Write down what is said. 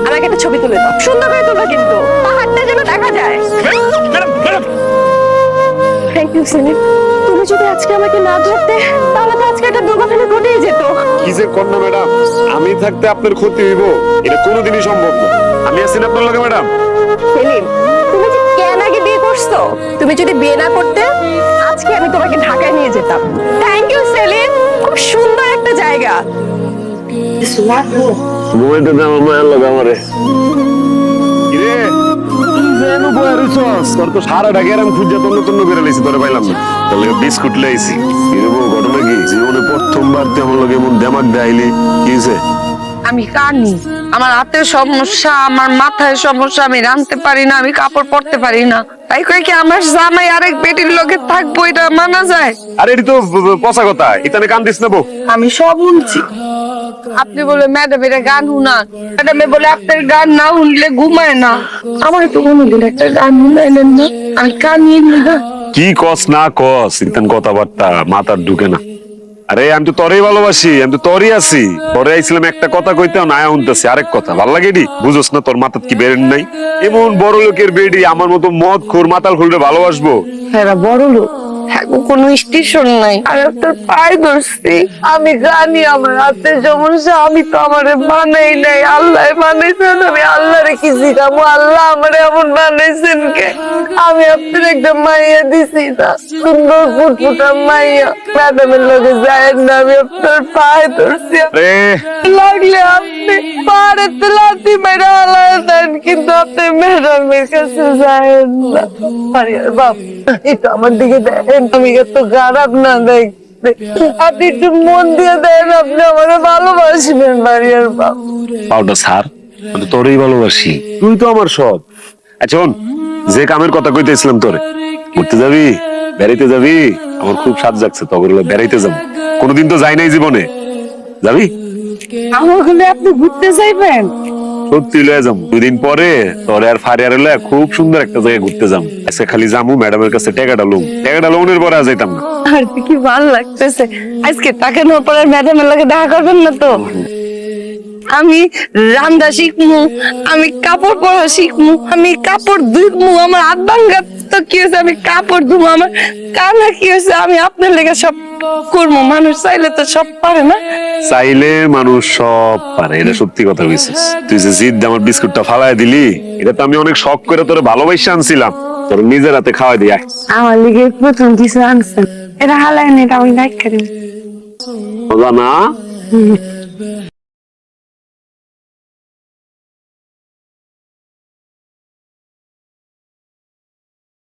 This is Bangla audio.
আমাকে একটা ছবি তুলে দাও, সুন্দর করে তুলবে কিন্তু, পাহাড়টা যেন দেখা যায়। Thank you Selim. তুমি যদি আজকে আমাকে না ধরতে তাহলে তো আজকে একটা দুর্ঘটনা ঘটেই যেত। কি যে কন্যা ম্যাডাম, আমি থাকতে আপনার ক্ষতি হইব এটা কোনোদিনই সম্ভব না। আমি আছি না আপনার লগে ম্যাডাম। সেলিম, তুমি যে কেন আগে বিয়ে করছো? তুমি যদি বিয়ে না করতে আজকে আমি তোমাকে ঢাকায় নিয়ে যেতাম। থ্যাংক ইউ সেলিম, খুব সুন্দর একটা জায়গা। মোবাইলটা দাম আমার লগে আমারে। কিরে যেন বয়া রইছস, তোর তো সারাটা গেরাম খুঁজে তন্ন তন্ন করে লাইছি, তোরে পাইলাম না। তোর লগে বিস্কুট লাইছি। কিরে বউ, ঘটনা কি? জীবনে প্রথমবার তুই আমার লগে এমন দেমাক দেখাইলি, কি হইছে? আমি কানি, আমার হাতের সমস্যা, আমার মাথায় সমস্যা, আমি রাঁধতে পারি না, আমি কাপড় পরতে পারি না। তাই কই কি আমার জামাই আরেক বেটির লগে থাকবো, এটা মানা যায়? আরে এটি তো পচা কথা, এখানে কান দিস না বউ। আমি সব শুনছি। আপনি বলে ম্যাডামের গান শুনান, ম্যাডামে বলে আপনার গান না শুনলে ঘুমায় না। আমার তো কোনোদিন একটা গান শুনাইলেন না, আমি কানিয়ে না। কি কস না কস, ইতান কথাবার্তা মাথার ঢুকে না। আরে আমি তো তোরই ভালোবাসি, আমি তো তোরই আছি। তোরে আইছিলাম একটা কথা কইতে, না শুনতেছি আরেক কথা। ভাল লাগে এডি? বুঝোস না তোর মাথার কি বেরেন নাই? এমন বড় লোকের বেডি আমার মতো মদ খোর মাতাল খুলরে ভালোবাসবো? হ্যাঁ বড় লোক, হ্যাঁ কোনো স্টেশন নাই, আর আপনার পায়ে ধরছি। আমি জানি আমার হাতে সমস্যা, আমি তো আমারে বানাই নাই, আল্লাহ বানাইছেন। আমি আল্লাহরে কি জিগাবো, আল্লাহ আমারে এমন বানাইছেন কে? আমি আপনার একটা মাইয়া দিছি না, সুন্দর ফুটফুটা মাইয়া। ম্যাডামের লগে যায় না, আমি আপনার পায়ে ধরছি। রে লাগলে আপনি পাড়েতে লাথি মেরে হালায় দেন, কিন্তু আপনি ম্যাডামের কাছে যায় না। আরে বাপ, এটা আমার দিকে দেখেন, আমি এত খারাপ না দেখতে। আপনি একটু মন দিয়ে দেন, আপনি আমার ভালোবাসবেন বাড়ির বাপ। পাউডার স্যার, আমি তো তোরই ভালোবাসি, তুই তো আমার সব। আচ্ছা শোন, যে কামের কথা কইতেছিলাম তোরে, ঘুরতে যাবি, বেড়াইতে যাবি? আমার খুব স্বাদ জাগছে, তখন বেড়াইতে যাবো। কোনোদিন তো যাই নাই জীবনে, যাবি? আমার হলে আপনি ঘুরতে যাইবেন? সত্যি লয়ে যাবো 2 দিন পরে, তোরে আর ফারিয়ারে লয়ে খুব সুন্দর একটা জায়গায় ঘুরতে যাবো। আজকে খালি যাবো, ম্যাডামের কাছে টাকাটা লোনের পরে আর যাইতাম না। আর কি ভালো লাগতেছে, আজকে টাকা নেওয়ার পরে ম্যাডামের লাগে দেখা করবেন না তো? আমি রান্না শিখমু, আমি কাপড় পরা শিখমু, আমি কাপড় ধুইমু। আমার হাত ভাঙ্গা তো কি হয়েছে, আমি কাপড় ধুমু। আমার কানা কি হয়েছে, আমি আপনার লেগে সব করবো। মানুষ চাইলে তো সব পারে না। চাইলে মানুষ সব পারে, এটা সত্যি কথা বলছিস। তুই যে জিদ দিয়ে আমার বিস্কুটটা ফালাই দিলি, এটা তো আমি অনেক শখ করে তোরে ভালোবাসা আনছিলাম, তোর নিজের হাতে খাওয়াই দিয়ে। আমার লেগে প্রথম কিছু আনছেন, এটা হালায় নি, এটা আমি লাইক করি না